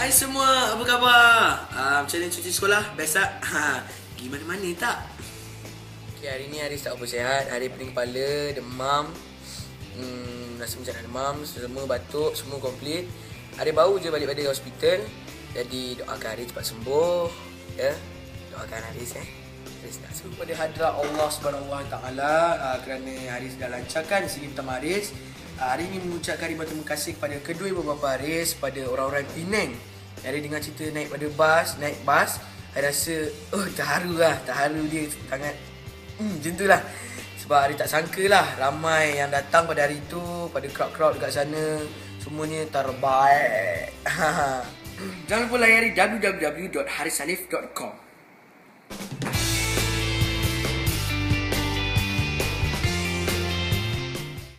Hai semua, apa khabar? Macam mana cuti sekolah? Biasa? Pergi mana-mana tak? Okay, hari ni Haris tak apa sihat. Hari pening kepala, demam, rasa macam nak demam, semua batuk, semua komplit. Hari baru je balik pada hospital. Jadi doakan Haris cepat sembuh. Ya, doakan Haris Haris nak sembuh. Pada hadrat Allah SWT kerana Haris dah lancarkan sini pertama Haris. Hari ini mengucapkan ribuan terima kasih kepada kedua ibu bapa Haris, pada orang-orang Penang. Hari dengar cerita naik bas, Haris rasa terharu dia sangat. Macam tu lah. Sebab Haris tak sangka lah ramai yang datang pada hari tu, pada crowd-crowd dekat sana, semuanya terbaik. Jangan lupa layari www.harisalif.com.